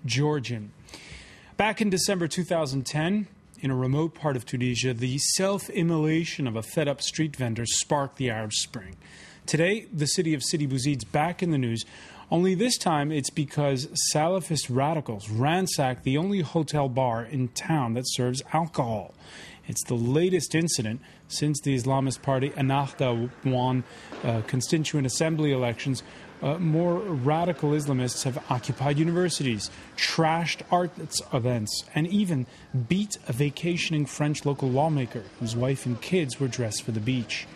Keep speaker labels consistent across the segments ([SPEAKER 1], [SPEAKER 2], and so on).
[SPEAKER 1] Georgian. Back in December 2010, in a remote part of Tunisia, the self-immolation of a fed-up street vendor sparked the Arab Spring. Today, the city of Sidi Bouzid's back in the news, only this time it's because Salafist radicals ransacked the only hotel bar in town that serves alcohol. It's the latest incident since the Islamist party Ennahda won constituent assembly elections. More radical Islamists have occupied universities, trashed arts events, and even beat a vacationing French local lawmaker whose wife and kids were dressed for the beach.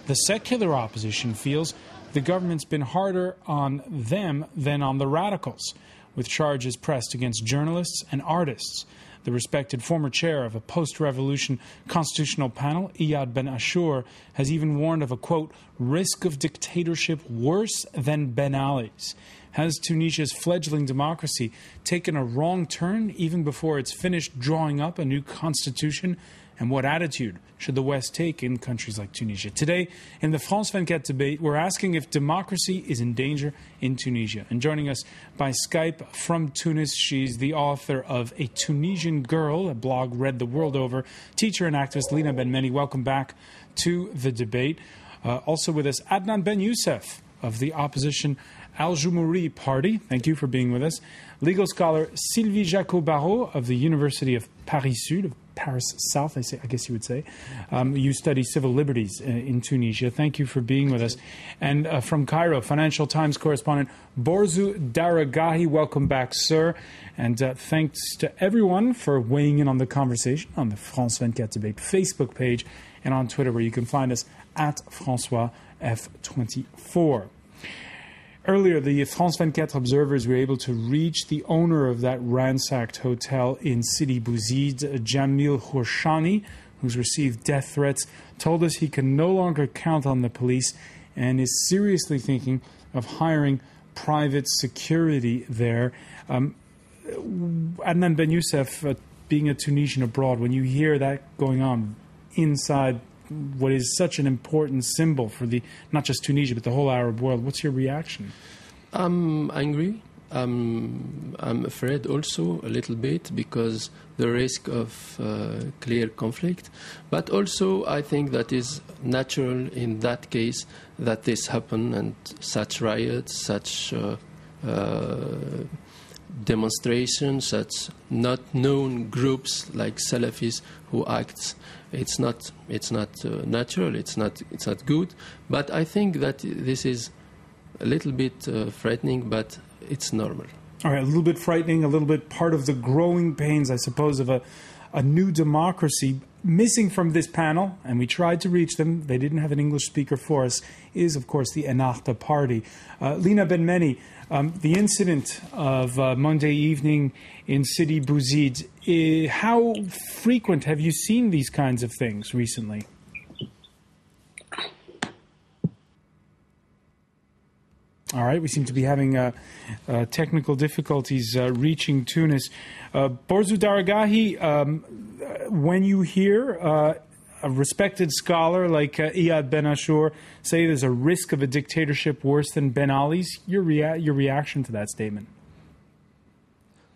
[SPEAKER 1] The secular opposition feels the government's been harder on them than on the radicals, with charges pressed against journalists and artists. The respected former chair of a post-revolution constitutional panel, Lina BEN MHENNI, has even warned of a, quote, risk of dictatorship worse than Ben Ali's. Has Tunisia's fledgling democracy taken a wrong turn even before it's finished drawing up a new constitution? And what attitude should the West take in countries like Tunisia? Today, in the France 24 debate, we're asking if democracy is in danger in Tunisia. And joining us by Skype from Tunis, she's the author of A Tunisian Girl, a blog read the world over, teacher and activist Lina BEN MHENNI. Welcome back to the debate. Also with us, Adnane Ben YOUCEF of the opposition Aljoumhouri party. Thank you for being with us. Legal scholar Sylvie JACQUOT-BARRAULT of the Université of Paris-Sud, of Paris South, I guess you would say. You study civil liberties in Tunisia. Thank you for being with us. And from Cairo, Financial Times correspondent Borzou DARAGAHI. Welcome back, sir. And thanks to everyone for weighing in on the conversation on the France 24 debate Facebook page and on Twitter, where you can find us at François F24. Earlier, the France 24 observers were able to reach the owner of that ransacked hotel in Sidi Bouzid, Jamil Khorshani, who's received death threats, told us he can no longer count on the police and is seriously thinking of hiring private security there. Adnane Ben YOUCEF, being a Tunisian abroad, when you hear that going on inside what is such an important symbol for the not just Tunisia but the whole Arab world, what's your reaction?
[SPEAKER 2] I'm angry. I'm afraid also a little bit because the risk of clear conflict, but also I think that is natural in that case that this happen and such riots, such demonstrations, such not known groups like Salafists who acts. It's not natural. It's not good. But I think that this is a little bit frightening, but it's normal.
[SPEAKER 1] All right, a little bit frightening, a little bit part of the growing pains, I suppose, of a new democracy. Missing from this panel, and we tried to reach them, they didn't have an English speaker for us, is, of course, the Ennahda party. Lina BEN MHENNI, the incident of Monday evening in Sidi Bouzid, how frequent have you seen these kinds of things recently? All right, we seem to be having technical difficulties reaching Tunis. Borzou DARAGAHI, when you hear a respected scholar like Lina BEN MHENNI say there's a risk of a dictatorship worse than Ben Ali's, your reaction to that statement?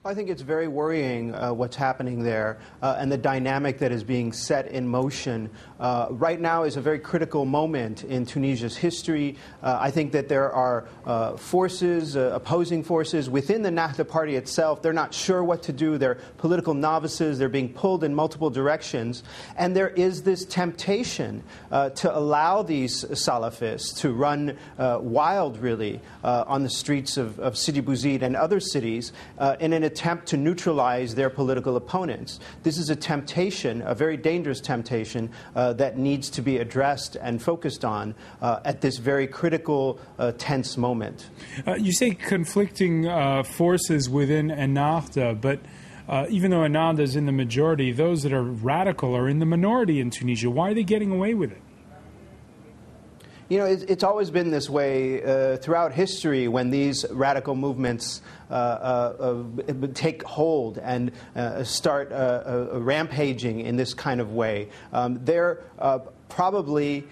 [SPEAKER 3] I think it's very worrying what's happening there and the dynamic that is being set in motion. Right now is a very critical moment in Tunisia's history. I think that there are forces, opposing forces within the Ennahda party itself. They're not sure what to do. They're political novices. They're being pulled in multiple directions. And there is this temptation to allow these Salafists to run wild, really, on the streets of Sidi Bouzid and other cities in an attempt to neutralize their political opponents. This is a temptation, a very dangerous temptation, that needs to be addressed and focused on at this very critical, tense moment.
[SPEAKER 1] You say conflicting forces within Ennahda, but even though Ennahda is in the majority, those that are radical are in the minority in Tunisia. Why are they getting away with it?
[SPEAKER 3] You know, it's always been this way throughout history when these radical movements take hold and start rampaging in this kind of way. They're probably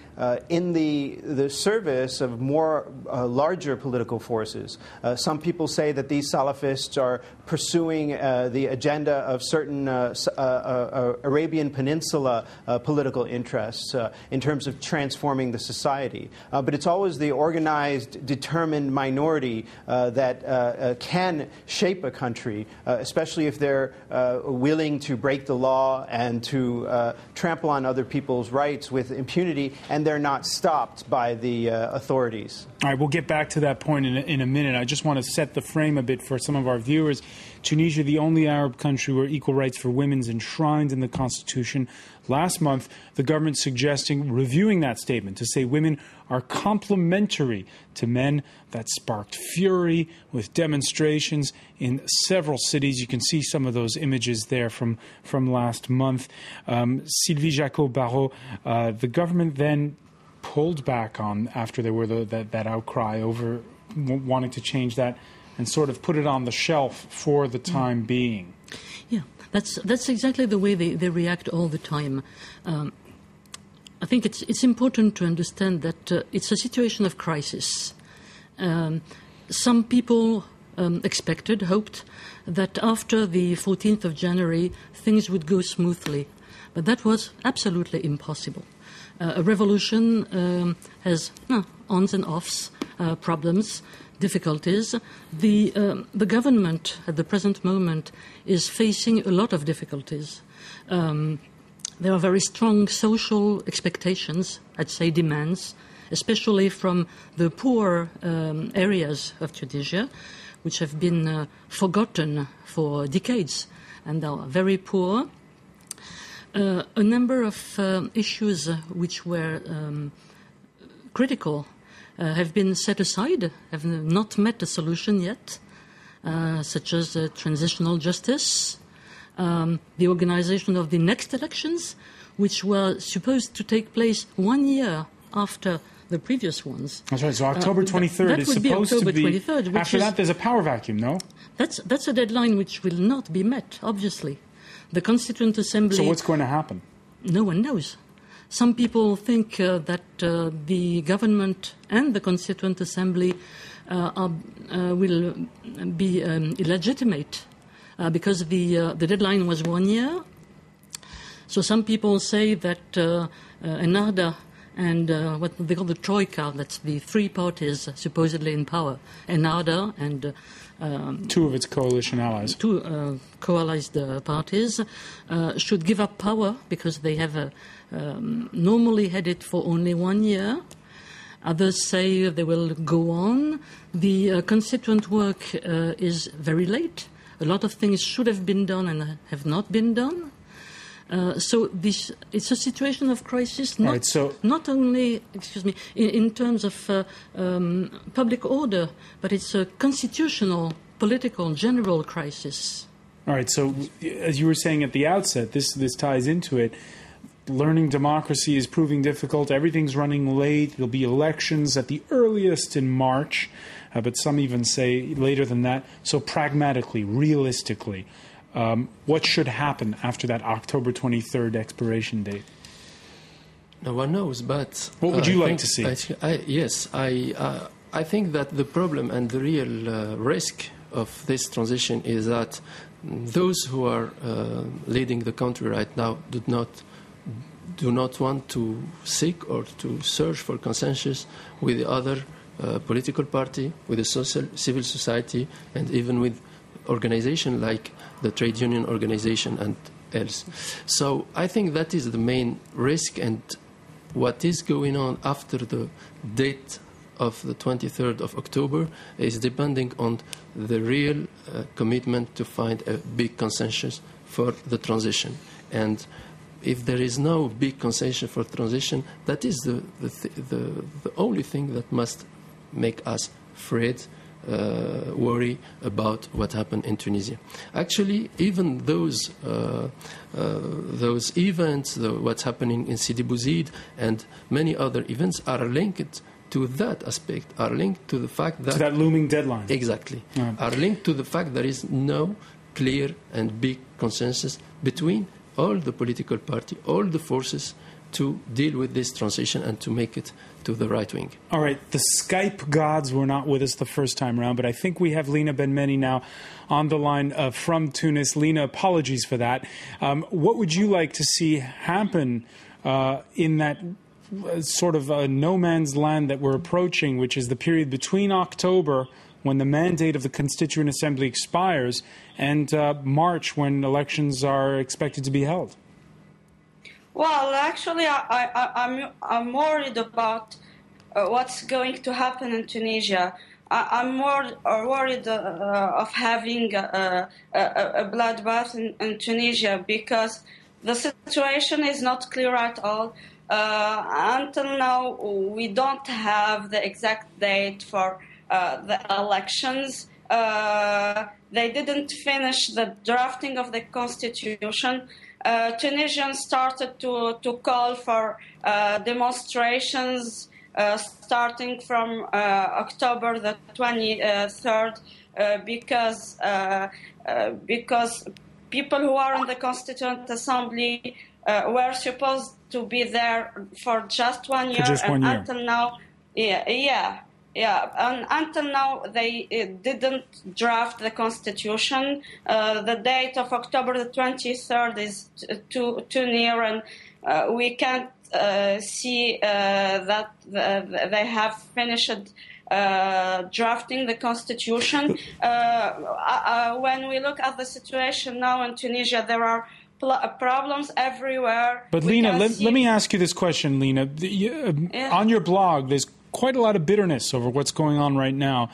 [SPEAKER 3] in the service of more larger political forces. Some people say that these Salafists are pursuing the agenda of certain Arabian Peninsula political interests in terms of transforming the society. But it's always the organized, determined minority that can shape a country, especially if they're willing to break the law and to trample on other people's rights with impunity, and they're not stopped by the authorities.
[SPEAKER 1] All right, we'll get back to that point in a minute. I just want to set the frame a bit for some of our viewers. Tunisia, the only Arab country where equal rights for women is enshrined in the Constitution. Last month, the government suggesting reviewing that statement to say women are complementary to men. That sparked fury with demonstrations in several cities. You can see some of those images there from last month. Sylvie JACQUOT-BARRAULT, the government then pulled back on after there were that outcry over wanting to change that and sort of put it on the shelf for the time being.
[SPEAKER 4] Yeah, that's exactly the way they react all the time. I think it's important to understand that it's a situation of crisis. Some people expected, hoped, that after the 14th of January things would go smoothly, but that was absolutely impossible. A revolution has ons and offs, problems, difficulties. The government at the present moment is facing a lot of difficulties. There are very strong social expectations, I'd say demands, especially from the poor areas of Tunisia, which have been forgotten for decades and are very poor. A number of issues which were critical have been set aside, have not met a solution yet, such as transitional justice, the organization of the next elections, which were supposed to take place 1 year after the previous ones.
[SPEAKER 1] That's right, so October 23rd is supposed to be... 23rd, after that, there's a power vacuum, no?
[SPEAKER 4] That's a deadline which will not be met, obviously. The Constituent Assembly...
[SPEAKER 1] So what's going to happen?
[SPEAKER 4] No one knows. Some people think that the government and the Constituent Assembly will be illegitimate because the deadline was 1 year. So some people say that Ennahda and what they call the Troika, that's the three parties supposedly in power, Ennahda and...
[SPEAKER 1] two of its coalition allies.
[SPEAKER 4] Two coalized parties should give up power because they have normally had it for only 1 year. Others say they will go on. The constituent work is very late. A lot of things should have been done and have not been done. So it's a situation of crisis, not only, in terms of public order, but it's a constitutional, political, general crisis.
[SPEAKER 1] All right, so as you were saying at the outset, this ties into it. Learning democracy is proving difficult. Everything's running late. There'll be elections at the earliest in March, but some even say later than that. So pragmatically, realistically, what should happen after that October 23rd expiration date?
[SPEAKER 2] No one knows, but...
[SPEAKER 1] What would you like to see?
[SPEAKER 2] I think that the problem and the real risk of this transition is that those who are leading the country right now do not want to seek or to search for consensus with the other political party, with the civil society, and even with organizations like the trade union organization and else. So I think that is the main risk, and what is going on after the date of the 23rd of October is depending on the real commitment to find a big consensus for the transition. And if there is no big consensus for transition, that is the only thing that must make us afraid, worry about what happened in Tunisia. Actually, even those events, what's happening in Sidi Bouzid and many other events are linked to that aspect, are linked to the fact that...
[SPEAKER 1] To that looming deadline.
[SPEAKER 2] Exactly. Are linked to the fact there is no clear and big consensus between all the political parties, all the forces to deal with this transition and to make it to the right wing.
[SPEAKER 1] All right, the Skype gods were not with us the first time around, but I think we have Lina BEN MHENNI now on the line from Tunis. Lina, apologies for that. What would you like to see happen in that sort of no man's land that we're approaching, which is the period between October, when the mandate of the Constituent Assembly expires, and March, when elections are expected to be held?
[SPEAKER 5] Well, actually, I'm worried about what's going to happen in Tunisia. I'm more worried of having a bloodbath in Tunisia, because the situation is not clear at all. Until now, we don't have the exact date for the elections. They didn't finish the drafting of the constitution. Tunisians started to call for demonstrations starting from October the 23rd because people who are in the Constituent Assembly were supposed to be there for just 1 year. Until now, and until now, they didn't draft the constitution. The date of October the 23rd is too near, and we can't see that they have finished drafting the constitution. When we look at the situation now in Tunisia, there are problems everywhere.
[SPEAKER 1] But Lina, let me ask you this question, Lina. On your blog, there's quite a lot of bitterness over what's going on right now.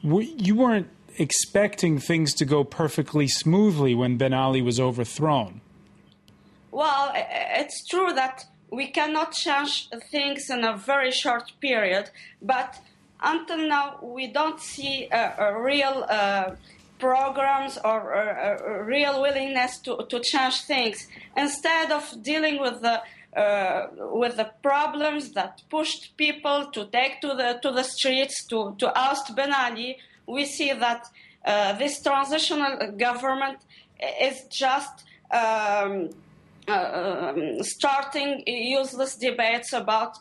[SPEAKER 1] You weren't expecting things to go perfectly smoothly when Ben Ali was overthrown.
[SPEAKER 5] Well, it's true that we cannot change things in a very short period, but until now we don't see a real programs or a real willingness to change things. Instead of dealing with the problems that pushed people to take to the streets to oust Ben Ali, we see that this transitional government is just starting useless debates about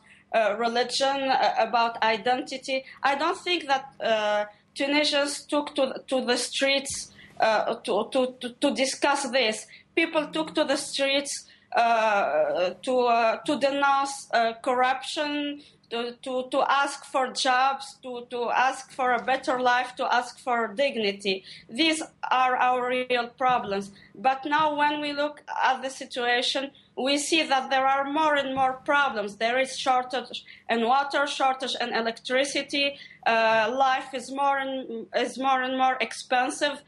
[SPEAKER 5] religion, about identity. I don't think that Tunisians took to the streets to discuss this. People took to the streets to denounce corruption, to ask for jobs, to ask for a better life, to ask for dignity. These are our real problems. But now when we look at the situation, we see that there are more and more problems. There is shortage in water, shortage in electricity. Life is more and more expensive.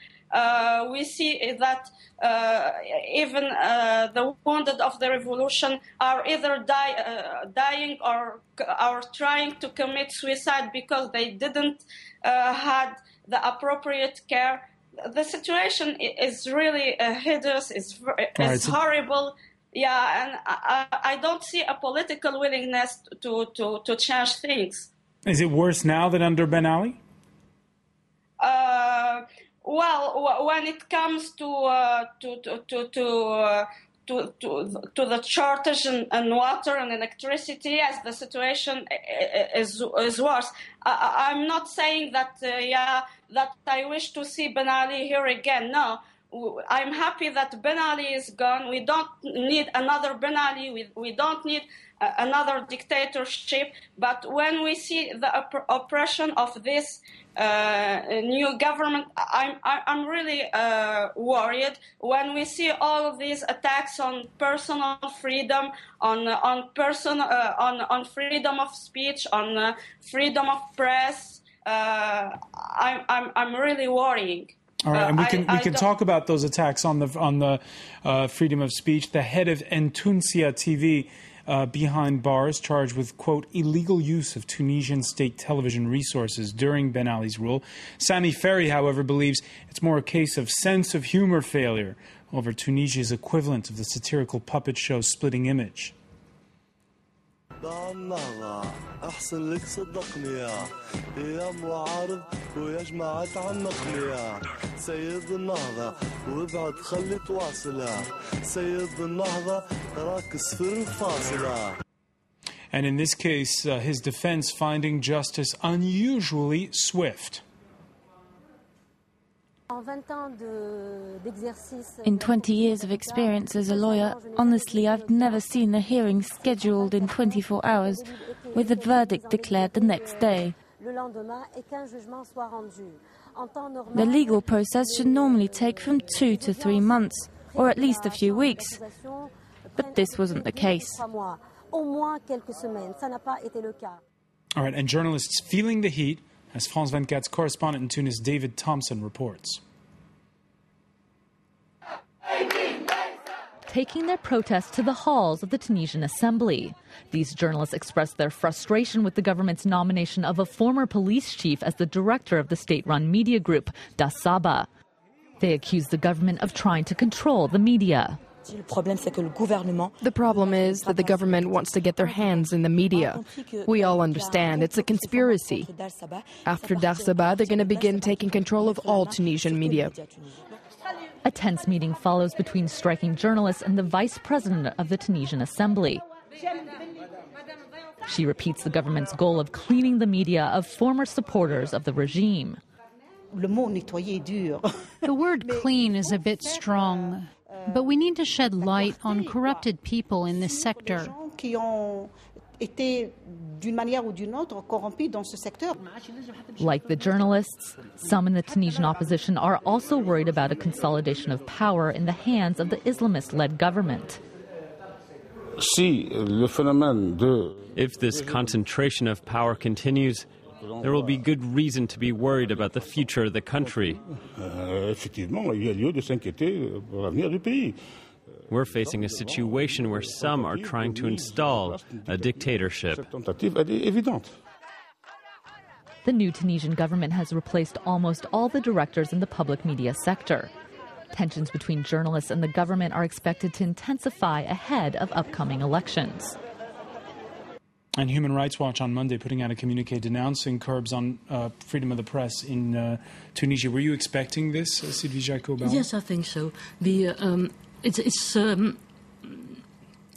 [SPEAKER 5] We see that even the wounded of the revolution are either dying or are trying to commit suicide because they didn't had the appropriate care. The situation is really hideous. It's horrible. Yeah, and I don't see a political willingness to change things.
[SPEAKER 1] Is it worse now than under Ben Ali?
[SPEAKER 5] Well, when it comes to the shortage in water and electricity, yes, the situation is worse. I'm not saying that that I wish to see Ben Ali here again. No, I'm happy that Ben Ali is gone. We don't need another Ben Ali. We don't need another dictatorship. But when we see the oppression of this new government, I'm really worried. When we see all of these attacks on personal freedom, on freedom of speech, on freedom of press, I'm really worrying.
[SPEAKER 1] All right, and we can talk about those attacks on the freedom of speech. The head of Tunisia TV behind bars, charged with, quote, illegal use of Tunisian state television resources during Ben Ali's rule. Sami Ferry, however, believes it's more a case of sense of humor failure over Tunisia's equivalent of the satirical puppet show Splitting Image.
[SPEAKER 6] أحسن لك صدقني يا معارض ويا جماعة عنقني سيد النهضة وابعد خلي تواصلها سيد النهضة راك صفر فاصلة.
[SPEAKER 1] And in this case, his defense finding justice unusually swift.
[SPEAKER 7] In 20 years of experience as a lawyer, honestly, I've never seen a hearing scheduled in 24 hours with a verdict declared the next day. The legal process should normally take from 2 to 3 months, or at least a few weeks. But this wasn't the case.
[SPEAKER 1] All right, and journalists feeling the heat, as France 24's correspondent in Tunis, David Thompson, reports.
[SPEAKER 8] Taking their protest to the halls of the Tunisian assembly. These journalists expressed their frustration with the government's nomination of a former police chief as the director of the state-run media group, DASABA. They accused the government of trying to control the media.
[SPEAKER 9] The problem is that the government wants to get their hands in the media. We all understand it's a conspiracy. After DASABA, they're going to begin taking control of all Tunisian media.
[SPEAKER 8] A tense meeting follows between striking journalists and the vice president of the Tunisian assembly. She repeats the government's goal of cleaning the media of former supporters of the regime.
[SPEAKER 10] The word clean is a bit strong, but we need to shed light on corrupted people in this sector.
[SPEAKER 8] Like the journalists, some in the Tunisian opposition are also worried about a consolidation of power in the hands of the Islamist-led government.
[SPEAKER 11] If this concentration of power continues, there will be good reason to be worried about the future of the country. We're facing a situation where some are trying to install a dictatorship.
[SPEAKER 8] The new Tunisian government has replaced almost all the directors in the public media sector. Tensions between journalists and the government are expected to intensify ahead of upcoming elections.
[SPEAKER 1] And Human Rights Watch on Monday putting out a communique denouncing curbs on freedom of the press in Tunisia. Were you expecting this, Sylvie JACQUOT-BARRAULT?
[SPEAKER 4] Yes, I think so. It's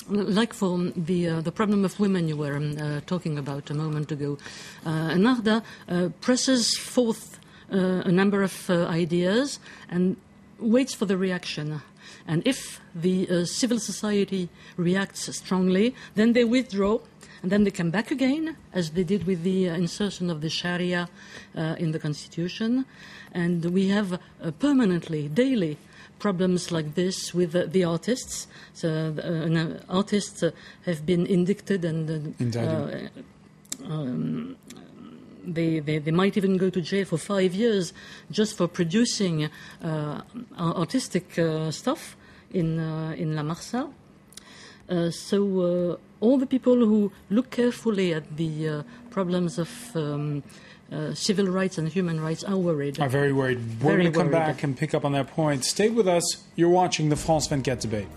[SPEAKER 4] like for the problem of women you were talking about a moment ago. Ennahda presses forth a number of ideas and waits for the reaction. And if the civil society reacts strongly, then they withdraw. And then they come back again, as they did with the insertion of the Sharia in the constitution. And we have permanently, daily, problems like this with the artists. So artists have been indicted and they might even go to jail for 5 years just for producing artistic stuff in La Marsa. So all the people who look carefully at the problems of civil rights and human rights are worried.
[SPEAKER 1] Are very worried. We're going to come back and pick up on that point. Stay with us. You're watching the France 24 debate.